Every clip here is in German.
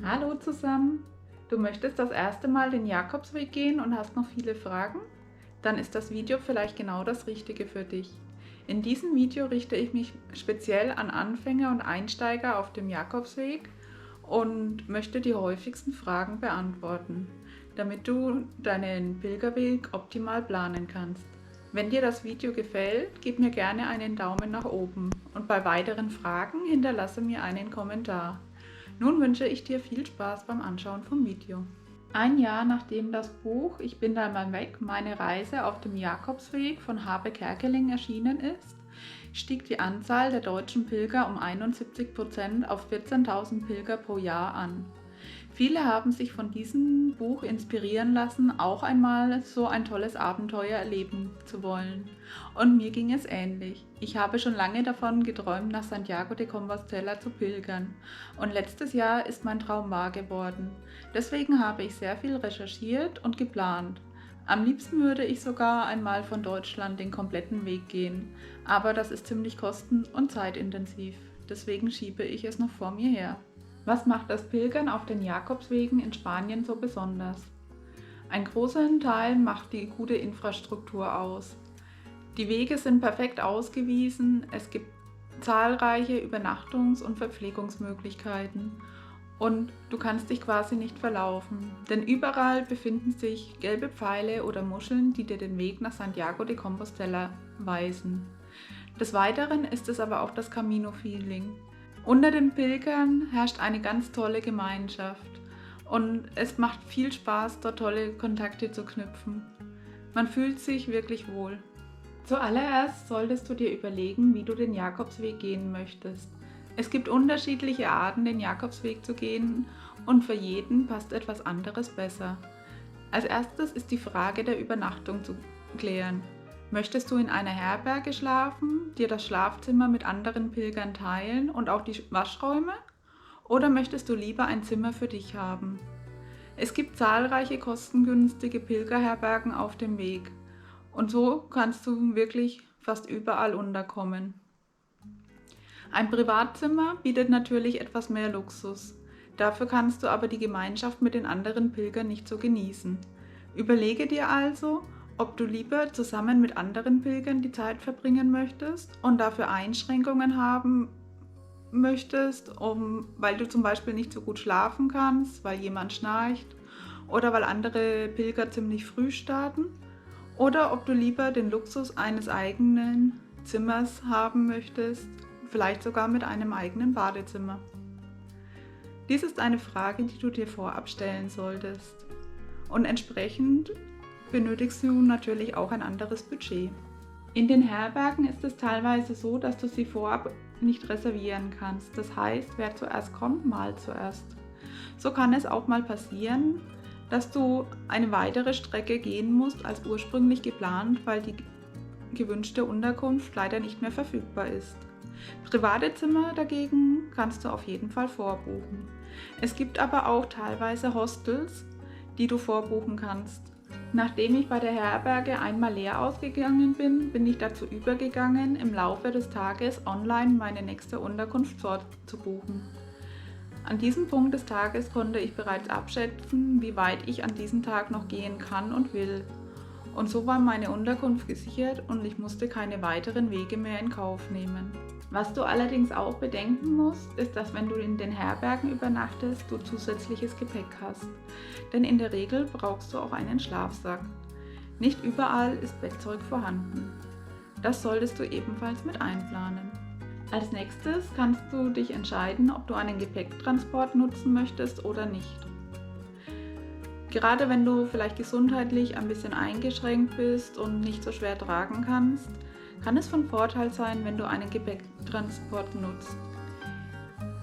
Hallo zusammen! Du möchtest das erste Mal den Jakobsweg gehen und hast noch viele Fragen? Dann ist das Video vielleicht genau das Richtige für dich. In diesem Video richte ich mich speziell an Anfänger und Einsteiger auf dem Jakobsweg und möchte die häufigsten Fragen beantworten, damit du deinen Pilgerweg optimal planen kannst. Wenn dir das Video gefällt, gib mir gerne einen Daumen nach oben und bei weiteren Fragen hinterlasse mir einen Kommentar. Nun wünsche ich dir viel Spaß beim Anschauen vom Video. Ein Jahr nachdem das Buch Ich bin da mal weg, meine Reise auf dem Jakobsweg von Habe Kerkeling erschienen ist, stieg die Anzahl der deutschen Pilger um 71% auf 14.000 Pilger pro Jahr an. Viele haben sich von diesem Buch inspirieren lassen, auch einmal so ein tolles Abenteuer erleben zu wollen. Und mir ging es ähnlich. Ich habe schon lange davon geträumt, nach Santiago de Compostela zu pilgern. Und letztes Jahr ist mein Traum wahr geworden. Deswegen habe ich sehr viel recherchiert und geplant. Am liebsten würde ich sogar einmal von Deutschland den kompletten Weg gehen. Aber das ist ziemlich kosten- und zeitintensiv. Deswegen schiebe ich es noch vor mir her. Was macht das Pilgern auf den Jakobswegen in Spanien so besonders? Ein großer Teil macht die gute Infrastruktur aus. Die Wege sind perfekt ausgewiesen, es gibt zahlreiche Übernachtungs- und Verpflegungsmöglichkeiten und du kannst dich quasi nicht verlaufen, denn überall befinden sich gelbe Pfeile oder Muscheln, die dir den Weg nach Santiago de Compostela weisen. Des Weiteren ist es aber auch das Camino-Feeling. Unter den Pilgern herrscht eine ganz tolle Gemeinschaft und es macht viel Spaß, dort tolle Kontakte zu knüpfen. Man fühlt sich wirklich wohl. Zuallererst solltest du dir überlegen, wie du den Jakobsweg gehen möchtest. Es gibt unterschiedliche Arten, den Jakobsweg zu gehen und für jeden passt etwas anderes besser. Als erstes ist die Frage der Übernachtung zu klären. Möchtest du in einer Herberge schlafen, dir das Schlafzimmer mit anderen Pilgern teilen und auch die Waschräume? Oder möchtest du lieber ein Zimmer für dich haben? Es gibt zahlreiche kostengünstige Pilgerherbergen auf dem Weg und so kannst du wirklich fast überall unterkommen. Ein Privatzimmer bietet natürlich etwas mehr Luxus. Dafür kannst du aber die Gemeinschaft mit den anderen Pilgern nicht so genießen. Überlege dir also, ob du lieber zusammen mit anderen Pilgern die Zeit verbringen möchtest und dafür Einschränkungen haben möchtest, weil du zum Beispiel nicht so gut schlafen kannst, weil jemand schnarcht oder weil andere Pilger ziemlich früh starten, oder ob du lieber den Luxus eines eigenen Zimmers haben möchtest, vielleicht sogar mit einem eigenen Badezimmer. Dies ist eine Frage, die du dir vorab stellen solltest. Und entsprechend benötigst du natürlich auch ein anderes Budget. In den Herbergen ist es teilweise so, dass du sie vorab nicht reservieren kannst. Das heißt, wer zuerst kommt, malt zuerst. So kann es auch mal passieren, dass du eine weitere Strecke gehen musst als ursprünglich geplant, weil die gewünschte Unterkunft leider nicht mehr verfügbar ist. Private Zimmer dagegen kannst du auf jeden Fall vorbuchen. Es gibt aber auch teilweise Hostels, die du vorbuchen kannst. Nachdem ich bei der Herberge einmal leer ausgegangen bin, bin ich dazu übergegangen, im Laufe des Tages online meine nächste Unterkunft vorzubuchen. An diesem Punkt des Tages konnte ich bereits abschätzen, wie weit ich an diesem Tag noch gehen kann und will. Und so war meine Unterkunft gesichert und ich musste keine weiteren Wege mehr in Kauf nehmen. Was du allerdings auch bedenken musst, ist, dass wenn du in den Herbergen übernachtest, du zusätzliches Gepäck hast. Denn in der Regel brauchst du auch einen Schlafsack. Nicht überall ist Bettzeug vorhanden. Das solltest du ebenfalls mit einplanen. Als nächstes kannst du dich entscheiden, ob du einen Gepäcktransport nutzen möchtest oder nicht. Gerade wenn du vielleicht gesundheitlich ein bisschen eingeschränkt bist und nicht so schwer tragen kannst, kann es von Vorteil sein, wenn du einen Gepäcktransport nutzt.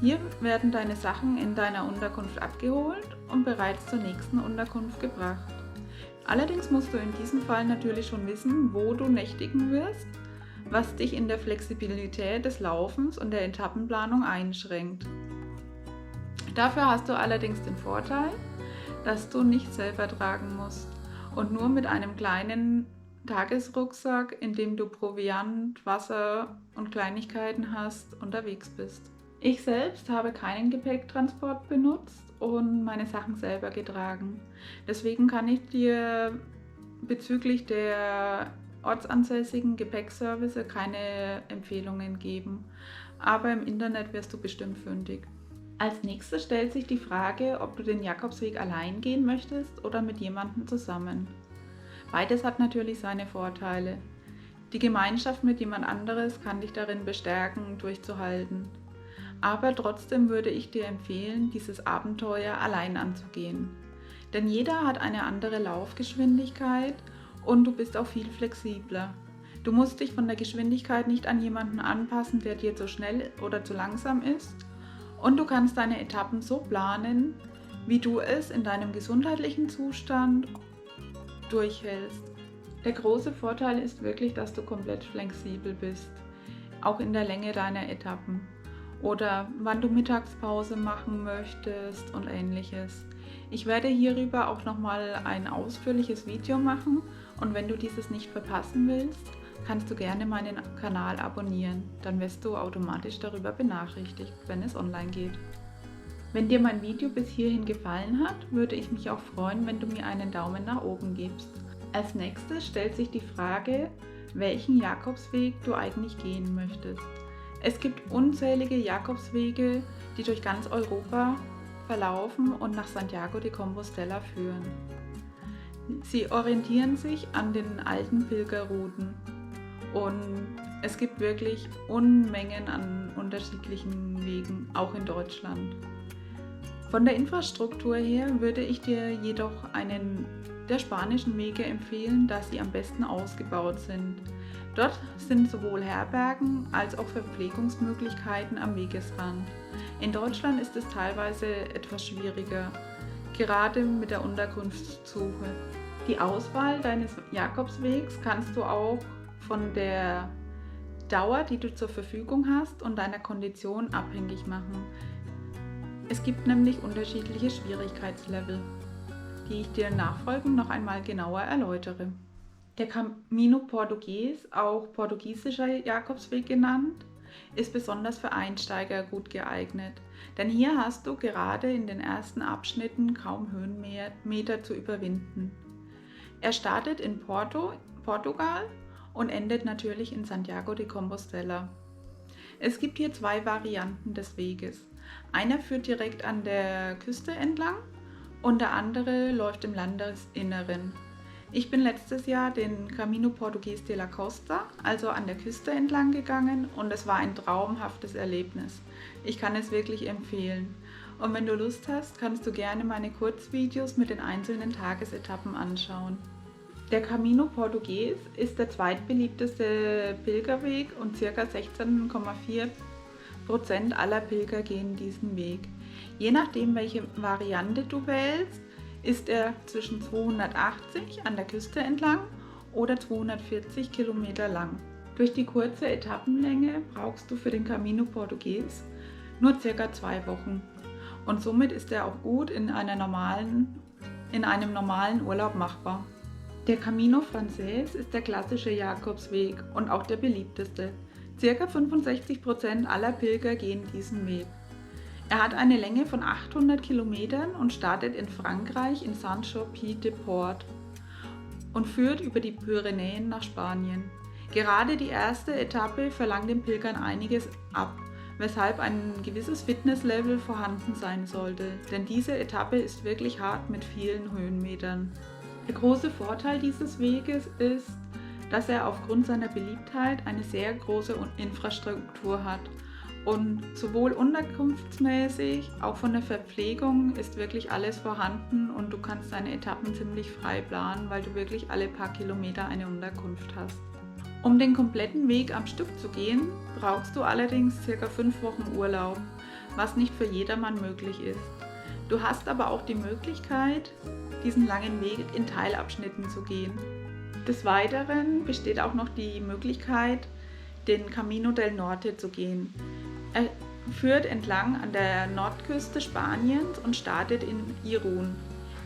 Hier werden deine Sachen in deiner Unterkunft abgeholt und bereits zur nächsten Unterkunft gebracht. Allerdings musst du in diesem Fall natürlich schon wissen, wo du nächtigen wirst, was dich in der Flexibilität des Laufens und der Etappenplanung einschränkt. Dafür hast du allerdings den Vorteil, dass du nicht selber tragen musst und nur mit einem kleinen Tagesrucksack, in dem du Proviant, Wasser und Kleinigkeiten hast, unterwegs bist. Ich selbst habe keinen Gepäcktransport benutzt und meine Sachen selber getragen. Deswegen kann ich dir bezüglich der ortsansässigen Gepäckservice keine Empfehlungen geben. Aber im Internet wirst du bestimmt fündig. Als nächstes stellt sich die Frage, ob du den Jakobsweg allein gehen möchtest oder mit jemandem zusammen. Beides hat natürlich seine Vorteile. Die Gemeinschaft mit jemand anderes kann dich darin bestärken, durchzuhalten. Aber trotzdem würde ich dir empfehlen, dieses Abenteuer allein anzugehen. Denn jeder hat eine andere Laufgeschwindigkeit und du bist auch viel flexibler. Du musst dich von der Geschwindigkeit nicht an jemanden anpassen, der dir zu schnell oder zu langsam ist. Und du kannst deine Etappen so planen, wie du es in deinem gesundheitlichen Zustand durchhältst. Der große Vorteil ist wirklich, dass du komplett flexibel bist, auch in der Länge deiner Etappen oder wann du Mittagspause machen möchtest und ähnliches. Ich werde hierüber auch nochmal ein ausführliches Video machen und wenn du dieses nicht verpassen willst, kannst du gerne meinen Kanal abonnieren, dann wirst du automatisch darüber benachrichtigt, wenn es online geht. Wenn dir mein Video bis hierhin gefallen hat, würde ich mich auch freuen, wenn du mir einen Daumen nach oben gibst. Als nächstes stellt sich die Frage, welchen Jakobsweg du eigentlich gehen möchtest. Es gibt unzählige Jakobswege, die durch ganz Europa verlaufen und nach Santiago de Compostela führen. Sie orientieren sich an den alten Pilgerrouten und es gibt wirklich Unmengen an unterschiedlichen Wegen, auch in Deutschland. Von der Infrastruktur her würde ich dir jedoch einen der spanischen Wege empfehlen, da sie am besten ausgebaut sind. Dort sind sowohl Herbergen als auch Verpflegungsmöglichkeiten am Wegesrand. In Deutschland ist es teilweise etwas schwieriger, gerade mit der Unterkunftssuche. Die Auswahl deines Jakobswegs kannst du auch von der Dauer, die du zur Verfügung hast und deiner Kondition abhängig machen. Es gibt nämlich unterschiedliche Schwierigkeitslevel, die ich dir nachfolgend noch einmal genauer erläutere. Der Camino Portugues, auch portugiesischer Jakobsweg genannt, ist besonders für Einsteiger gut geeignet, denn hier hast du gerade in den ersten Abschnitten kaum Höhenmeter zu überwinden. Er startet in Porto, Portugal und endet natürlich in Santiago de Compostela. Es gibt hier zwei Varianten des Weges. Einer führt direkt an der Küste entlang und der andere läuft im Landesinneren. Ich bin letztes Jahr den Camino Portugues de la Costa, also an der Küste entlang gegangen und es war ein traumhaftes Erlebnis. Ich kann es wirklich empfehlen. Und wenn du Lust hast, kannst du gerne meine Kurzvideos mit den einzelnen Tagesetappen anschauen. Der Camino Portugues ist der zweitbeliebteste Pilgerweg und ca. 16,4% aller Pilger gehen diesen Weg. Je nachdem, welche Variante du wählst, ist er zwischen 280 an der Küste entlang oder 240 Kilometer lang. Durch die kurze Etappenlänge brauchst du für den Camino Portugues nur ca. 2 Wochen und somit ist er auch gut in einem normalen Urlaub machbar. Der Camino Frances ist der klassische Jakobsweg und auch der beliebteste. Ca. 65% aller Pilger gehen diesen Weg. Er hat eine Länge von 800 Kilometern und startet in Frankreich in Saint-Jean-Pied-de-Port und führt über die Pyrenäen nach Spanien. Gerade die erste Etappe verlangt den Pilgern einiges ab, weshalb ein gewisses Fitnesslevel vorhanden sein sollte, denn diese Etappe ist wirklich hart mit vielen Höhenmetern. Der große Vorteil dieses Weges ist, dass er aufgrund seiner Beliebtheit eine sehr große Infrastruktur hat. Und sowohl unterkunftsmäßig, auch von der Verpflegung ist wirklich alles vorhanden und du kannst deine Etappen ziemlich frei planen, weil du wirklich alle paar Kilometer eine Unterkunft hast. Um den kompletten Weg am Stück zu gehen, brauchst du allerdings ca. 5 Wochen Urlaub, was nicht für jedermann möglich ist. Du hast aber auch die Möglichkeit, diesen langen Weg in Teilabschnitten zu gehen. Des Weiteren besteht auch noch die Möglichkeit, den Camino del Norte zu gehen. Er führt entlang an der Nordküste Spaniens und startet in Irún.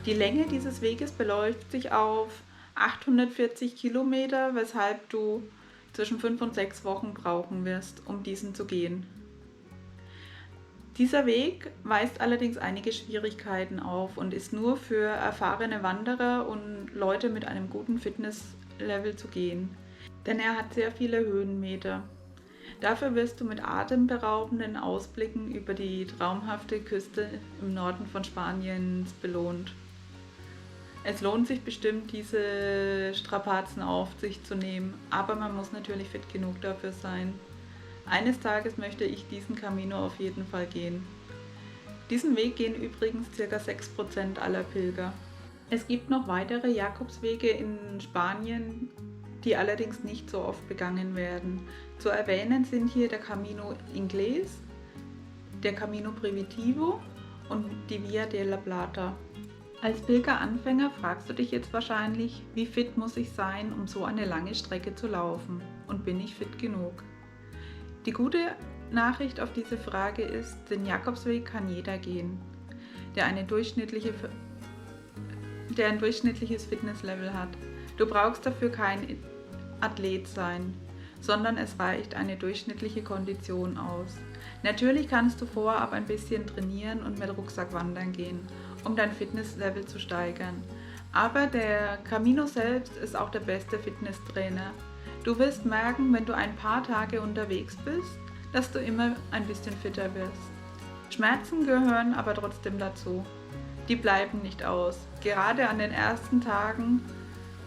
Die Länge dieses Weges beläuft sich auf 840 Kilometer, weshalb du zwischen 5 und 6 Wochen brauchen wirst, um diesen zu gehen. Dieser Weg weist allerdings einige Schwierigkeiten auf und ist nur für erfahrene Wanderer und Leute mit einem guten Fitnesslevel zu gehen, denn er hat sehr viele Höhenmeter. Dafür wirst du mit atemberaubenden Ausblicken über die traumhafte Küste im Norden von Spaniens belohnt. Es lohnt sich bestimmt, diese Strapazen auf sich zu nehmen, aber man muss natürlich fit genug dafür sein. Eines Tages möchte ich diesen Camino auf jeden Fall gehen. Diesen Weg gehen übrigens ca. 6% aller Pilger. Es gibt noch weitere Jakobswege in Spanien, die allerdings nicht so oft begangen werden. Zu erwähnen sind hier der Camino Inglés, der Camino Primitivo und die Via de la Plata. Als Pilgeranfänger fragst du dich jetzt wahrscheinlich, wie fit muss ich sein, um so eine lange Strecke zu laufen? Und bin ich fit genug? Die gute Nachricht auf diese Frage ist, den Jakobsweg kann jeder gehen, der ein durchschnittliches Fitnesslevel hat. Du brauchst dafür kein Athlet sein, sondern es reicht eine durchschnittliche Kondition aus. Natürlich kannst du vorab ein bisschen trainieren und mit Rucksack wandern gehen, um dein Fitnesslevel zu steigern. Aber der Camino selbst ist auch der beste Fitnesstrainer. Du wirst merken, wenn du ein paar Tage unterwegs bist, dass du immer ein bisschen fitter wirst. Schmerzen gehören aber trotzdem dazu. Die bleiben nicht aus. Gerade an den ersten Tagen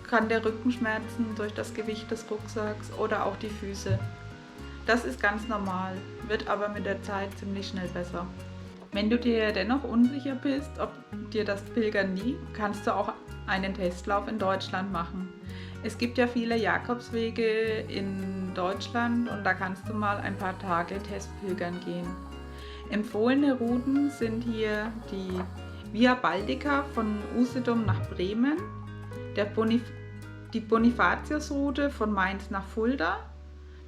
kann der Rücken schmerzen durch das Gewicht des Rucksacks oder auch die Füße. Das ist ganz normal, wird aber mit der Zeit ziemlich schnell besser. Wenn du dir dennoch unsicher bist, ob dir das Pilgern liegt, kannst du auch einen Testlauf in Deutschland machen. Es gibt ja viele Jakobswege in Deutschland und da kannst du mal ein paar Tage Testpilgern gehen. Empfohlene Routen sind hier die Via Baltica von Usedom nach Bremen, die Bonifatiusroute von Mainz nach Fulda,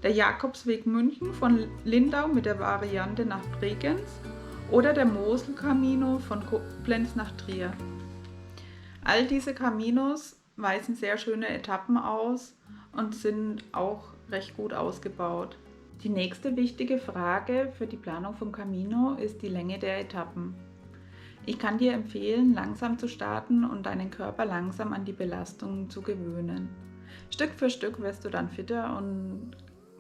der Jakobsweg München von Lindau mit der Variante nach Bregenz oder der Mosel-Camino von Koblenz nach Trier. All diese Caminos weisen sehr schöne Etappen aus und sind auch recht gut ausgebaut. Die nächste wichtige Frage für die Planung vom Camino ist die Länge der Etappen. Ich kann dir empfehlen, langsam zu starten und deinen Körper langsam an die Belastungen zu gewöhnen. Stück für Stück wirst du dann fitter und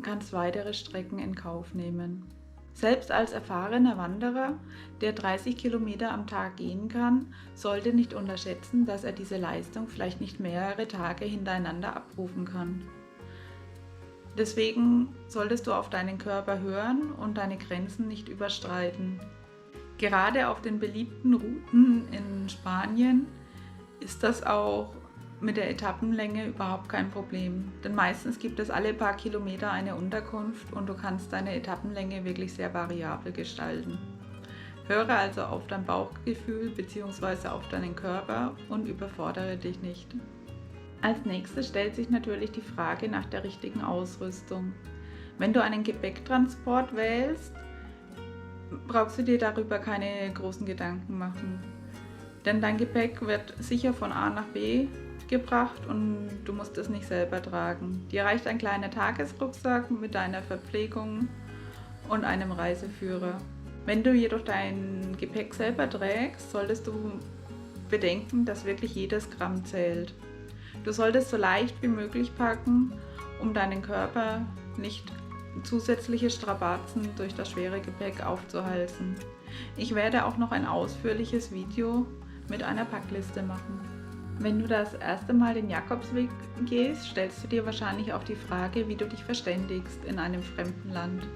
kannst weitere Strecken in Kauf nehmen. Selbst als erfahrener Wanderer, der 30 Kilometer am Tag gehen kann, sollte nicht unterschätzen, dass er diese Leistung vielleicht nicht mehrere Tage hintereinander abrufen kann. Deswegen solltest du auf deinen Körper hören und deine Grenzen nicht überschreiten. Gerade auf den beliebten Routen in Spanien ist das auch mit der Etappenlänge überhaupt kein Problem, denn meistens gibt es alle paar Kilometer eine Unterkunft und du kannst deine Etappenlänge wirklich sehr variabel gestalten. Höre also auf dein Bauchgefühl bzw. auf deinen Körper und überfordere dich nicht. Als nächstes stellt sich natürlich die Frage nach der richtigen Ausrüstung. Wenn du einen Gepäcktransport wählst, brauchst du dir darüber keine großen Gedanken machen, denn dein Gepäck wird sicher von A nach B gebracht und du musst es nicht selber tragen. Dir reicht ein kleiner Tagesrucksack mit deiner Verpflegung und einem Reiseführer. Wenn du jedoch dein Gepäck selber trägst, solltest du bedenken, dass wirklich jedes Gramm zählt. Du solltest so leicht wie möglich packen, um deinen Körper nicht zusätzliche Strapazen durch das schwere Gepäck aufzuhalsen. Ich werde auch noch ein ausführliches Video mit einer Packliste machen. Wenn du das erste Mal den Jakobsweg gehst, stellst du dir wahrscheinlich auch die Frage, wie du dich verständigst in einem fremden Land.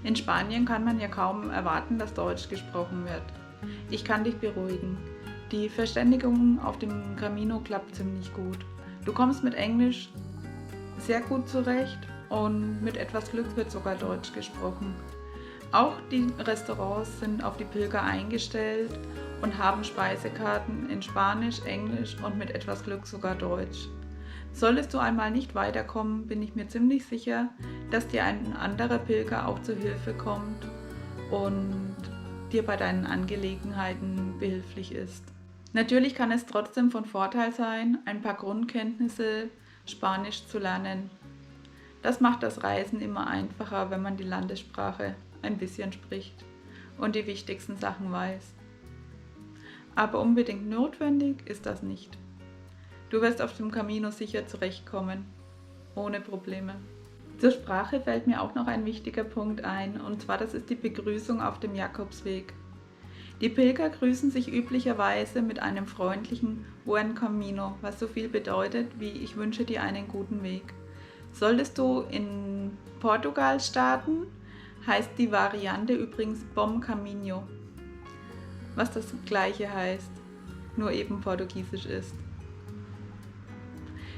In Spanien kann man ja kaum erwarten, dass Deutsch gesprochen wird. Ich kann dich beruhigen. Die Verständigung auf dem Camino klappt ziemlich gut. Du kommst mit Englisch sehr gut zurecht und mit etwas Glück wird sogar Deutsch gesprochen. Auch die Restaurants sind auf die Pilger eingestellt und haben Speisekarten in Spanisch, Englisch und mit etwas Glück sogar Deutsch. Solltest du einmal nicht weiterkommen, bin ich mir ziemlich sicher, dass dir ein anderer Pilger auch zu Hilfe kommt und dir bei deinen Angelegenheiten behilflich ist. Natürlich kann es trotzdem von Vorteil sein, ein paar Grundkenntnisse Spanisch zu lernen. Das macht das Reisen immer einfacher, wenn man die Landessprache ein bisschen spricht. und die wichtigsten Sachen weiß. Aber unbedingt notwendig ist das nicht. Du wirst auf dem Camino sicher zurechtkommen, ohne Probleme. Zur Sprache fällt mir auch noch ein wichtiger Punkt ein, und zwar das ist die Begrüßung auf dem Jakobsweg. Die Pilger grüßen sich üblicherweise mit einem freundlichen Buen Camino, was so viel bedeutet wie ich wünsche dir einen guten Weg. Solltest du in Portugal starten, heißt die Variante übrigens Bom Caminho, was das gleiche heißt, nur eben portugiesisch ist.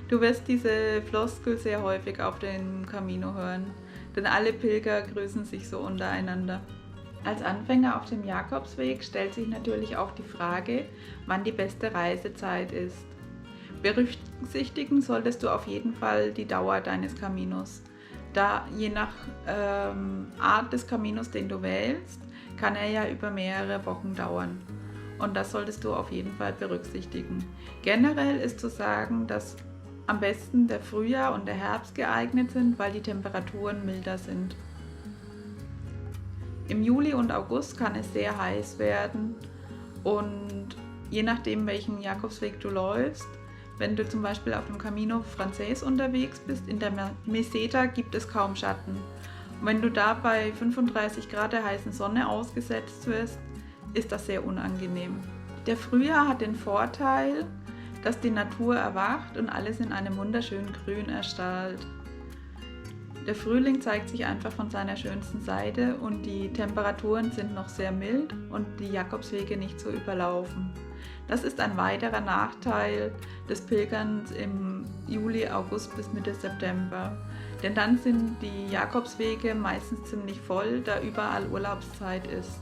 Du wirst diese Floskel sehr häufig auf dem Camino hören, denn alle Pilger grüßen sich so untereinander. Als Anfänger auf dem Jakobsweg stellt sich natürlich auch die Frage, wann die beste Reisezeit ist. Berücksichtigen solltest du auf jeden Fall die Dauer deines Caminos, da je nach Art des Caminos, den du wählst, kann er ja über mehrere Wochen dauern. Und das solltest du auf jeden Fall berücksichtigen. Generell ist zu sagen, dass am besten der Frühjahr und der Herbst geeignet sind, weil die Temperaturen milder sind. Im Juli und August kann es sehr heiß werden und je nachdem, welchen Jakobsweg du läufst, wenn du zum Beispiel auf dem Camino Frances unterwegs bist, in der Meseta gibt es kaum Schatten. Und wenn du da bei 35 Grad der heißen Sonne ausgesetzt wirst, ist das sehr unangenehm. Der Frühjahr hat den Vorteil, dass die Natur erwacht und alles in einem wunderschönen Grün erstrahlt. Der Frühling zeigt sich einfach von seiner schönsten Seite und die Temperaturen sind noch sehr mild und die Jakobswege nicht so überlaufen. Das ist ein weiterer Nachteil des Pilgerns im Juli, August bis Mitte September. Denn dann sind die Jakobswege meistens ziemlich voll, da überall Urlaubszeit ist.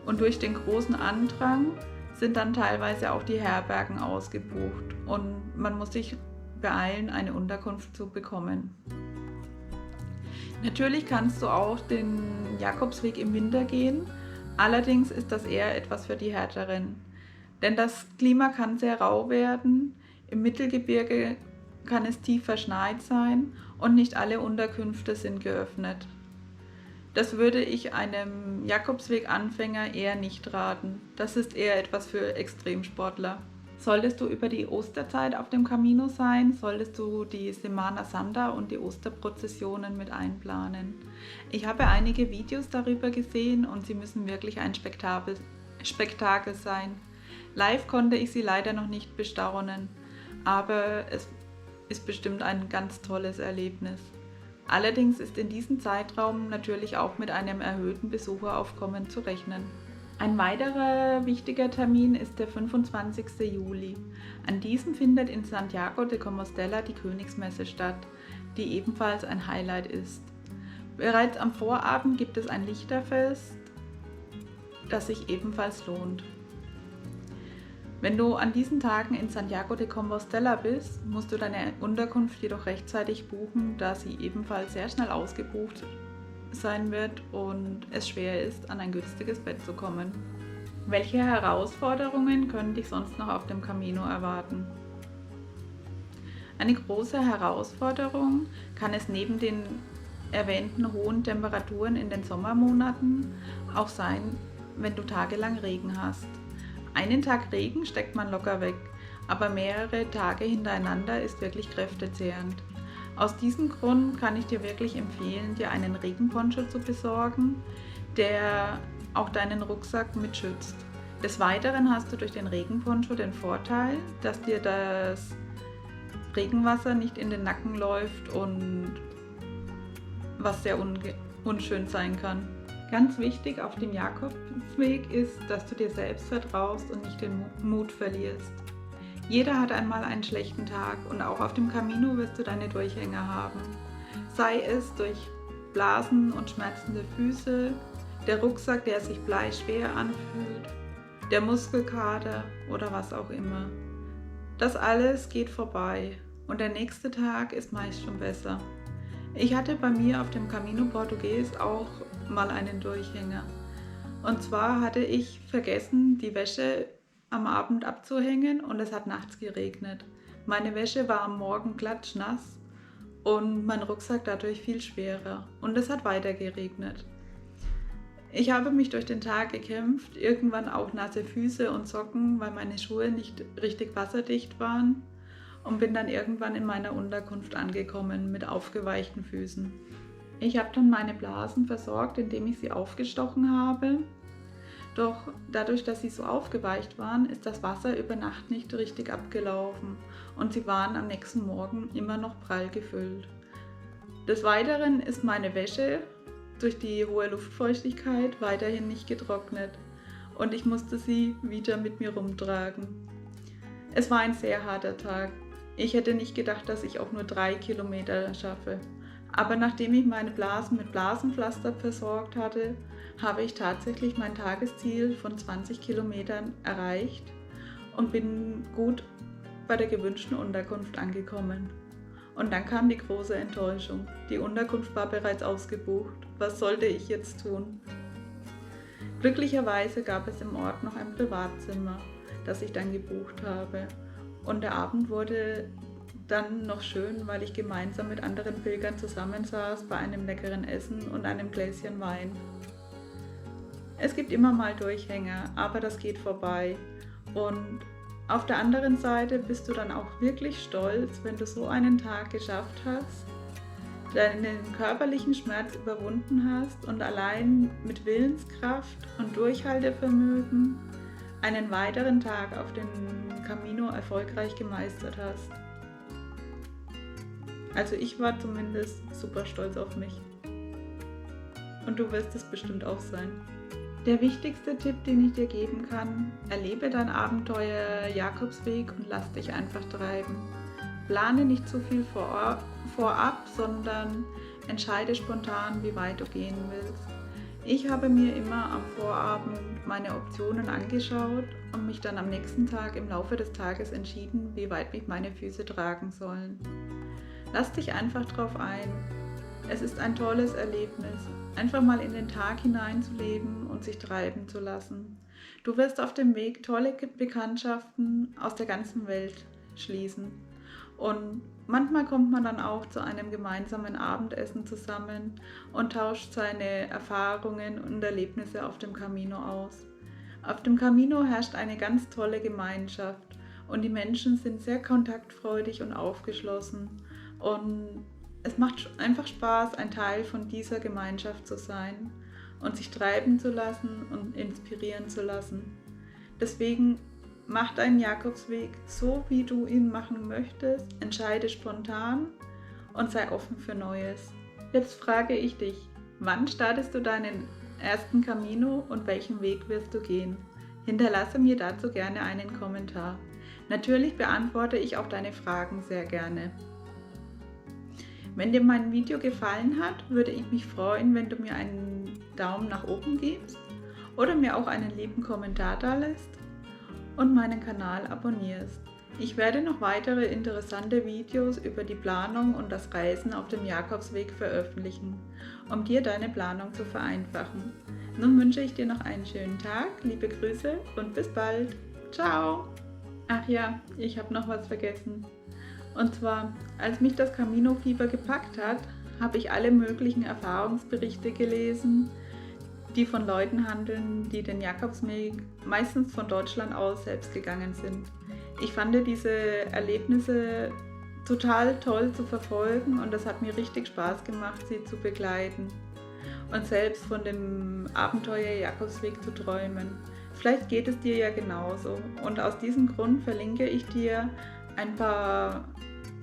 Und durch den großen Andrang sind dann teilweise auch die Herbergen ausgebucht und man muss sich beeilen, eine Unterkunft zu bekommen. Natürlich kannst du auch den Jakobsweg im Winter gehen, allerdings ist das eher etwas für die Härteren. Denn das Klima kann sehr rau werden, im Mittelgebirge kann es tief verschneit sein und nicht alle Unterkünfte sind geöffnet. Das würde ich einem Jakobsweg-Anfänger eher nicht raten. Das ist eher etwas für Extremsportler. Solltest du über die Osterzeit auf dem Camino sein, solltest du die Semana Santa und die Osterprozessionen mit einplanen. Ich habe einige Videos darüber gesehen und sie müssen wirklich ein Spektakel sein. Live konnte ich sie leider noch nicht bestaunen, aber es ist bestimmt ein ganz tolles Erlebnis. Allerdings ist in diesem Zeitraum natürlich auch mit einem erhöhten Besucheraufkommen zu rechnen. Ein weiterer wichtiger Termin ist der 25. Juli. An diesem findet in Santiago de Compostela die Königsmesse statt, die ebenfalls ein Highlight ist. Bereits am Vorabend gibt es ein Lichterfest, das sich ebenfalls lohnt. Wenn du an diesen Tagen in Santiago de Compostela bist, musst du deine Unterkunft jedoch rechtzeitig buchen, da sie ebenfalls sehr schnell ausgebucht sein wird und es schwer ist, an ein günstiges Bett zu kommen. Welche Herausforderungen können dich sonst noch auf dem Camino erwarten? Eine große Herausforderung kann es neben den erwähnten hohen Temperaturen in den Sommermonaten auch sein, wenn du tagelang Regen hast. Einen Tag Regen steckt man locker weg, aber mehrere Tage hintereinander ist wirklich kräftezehrend. Aus diesem Grund kann ich dir wirklich empfehlen, dir einen Regenponcho zu besorgen, der auch deinen Rucksack mitschützt. Des Weiteren hast du durch den Regenponcho den Vorteil, dass dir das Regenwasser nicht in den Nacken läuft und was sehr unschön sein kann. Ganz wichtig auf dem Jakobsweg ist, dass du dir selbst vertraust und nicht den Mut verlierst. Jeder hat einmal einen schlechten Tag und auch auf dem Camino wirst du deine Durchhänger haben. Sei es durch Blasen und schmerzende Füße, der Rucksack, der sich bleischwer anfühlt, der Muskelkater oder was auch immer. Das alles geht vorbei und der nächste Tag ist meist schon besser. Ich hatte bei mir auf dem Camino Portugues auch mal einen Durchhänger. Und zwar hatte ich vergessen, die Wäsche am Abend abzuhängen und es hat nachts geregnet. Meine Wäsche war am Morgen klatschnass und mein Rucksack dadurch viel schwerer und es hat weiter geregnet. Ich habe mich durch den Tag gekämpft, irgendwann auch nasse Füße und Socken, weil meine Schuhe nicht richtig wasserdicht waren, und bin dann irgendwann in meiner Unterkunft angekommen mit aufgeweichten Füßen. Ich habe dann meine Blasen versorgt, indem ich sie aufgestochen habe. Doch dadurch, dass sie so aufgeweicht waren, ist das Wasser über Nacht nicht richtig abgelaufen und sie waren am nächsten Morgen immer noch prall gefüllt. Des Weiteren ist meine Wäsche durch die hohe Luftfeuchtigkeit weiterhin nicht getrocknet und ich musste sie wieder mit mir rumtragen. Es war ein sehr harter Tag. Ich hätte nicht gedacht, dass ich auch nur 3 Kilometer schaffe. Aber nachdem ich meine Blasen mit Blasenpflaster versorgt hatte, habe ich tatsächlich mein Tagesziel von 20 Kilometern erreicht und bin gut bei der gewünschten Unterkunft angekommen. Und dann kam die große Enttäuschung. Die Unterkunft war bereits ausgebucht. Was sollte ich jetzt tun? Glücklicherweise gab es im Ort noch ein Privatzimmer, das ich dann gebucht habe. Und der Abend wurde dann noch schön, weil ich gemeinsam mit anderen Pilgern zusammensaß bei einem leckeren Essen und einem Gläschen Wein. Es gibt immer mal Durchhänger, aber das geht vorbei. Und auf der anderen Seite bist du dann auch wirklich stolz, wenn du so einen Tag geschafft hast, deinen körperlichen Schmerz überwunden hast und allein mit Willenskraft und Durchhaltevermögen einen weiteren Tag auf dem Camino erfolgreich gemeistert hast. Also ich war zumindest super stolz auf mich. Und du wirst es bestimmt auch sein. Der wichtigste Tipp, den ich dir geben kann: erlebe dein Abenteuer Jakobsweg und lass dich einfach treiben. Plane nicht zu viel vorab, sondern entscheide spontan, wie weit du gehen willst. Ich habe mir immer am Vorabend meine Optionen angeschaut und mich dann am nächsten Tag im Laufe des Tages entschieden, wie weit mich meine Füße tragen sollen. Lass dich einfach drauf ein. Es ist ein tolles Erlebnis, einfach mal in den Tag hineinzuleben und sich treiben zu lassen. Du wirst auf dem Weg tolle Bekanntschaften aus der ganzen Welt schließen. Und manchmal kommt man dann auch zu einem gemeinsamen Abendessen zusammen und tauscht seine Erfahrungen und Erlebnisse auf dem Camino aus. Auf dem Camino herrscht eine ganz tolle Gemeinschaft und die Menschen sind sehr kontaktfreudig und aufgeschlossen. Und es macht einfach Spaß, ein Teil von dieser Gemeinschaft zu sein und sich treiben zu lassen und inspirieren zu lassen. Deswegen mach deinen Jakobsweg so, wie du ihn machen möchtest, entscheide spontan und sei offen für Neues. Jetzt frage ich dich, wann startest du deinen ersten Camino und welchen Weg wirst du gehen? Hinterlasse mir dazu gerne einen Kommentar. Natürlich beantworte ich auch deine Fragen sehr gerne. Wenn dir mein Video gefallen hat, würde ich mich freuen, wenn du mir einen Daumen nach oben gibst oder mir auch einen lieben Kommentar da lässt und meinen Kanal abonnierst. Ich werde noch weitere interessante Videos über die Planung und das Reisen auf dem Jakobsweg veröffentlichen, um dir deine Planung zu vereinfachen. Nun wünsche ich dir noch einen schönen Tag, liebe Grüße und bis bald. Ciao! Ach ja, ich habe noch was vergessen. Und zwar, als mich das Camino-Fieber gepackt hat, habe ich alle möglichen Erfahrungsberichte gelesen, die von Leuten handeln, die den Jakobsweg meistens von Deutschland aus selbst gegangen sind. Ich fand diese Erlebnisse total toll zu verfolgen und es hat mir richtig Spaß gemacht, sie zu begleiten und selbst von dem Abenteuer Jakobsweg zu träumen. Vielleicht geht es dir ja genauso und aus diesem Grund verlinke ich dir ein paar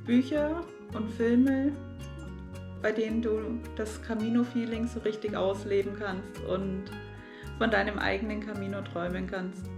Bücher und Filme, bei denen du das Camino-Feeling so richtig ausleben kannst und von deinem eigenen Camino träumen kannst.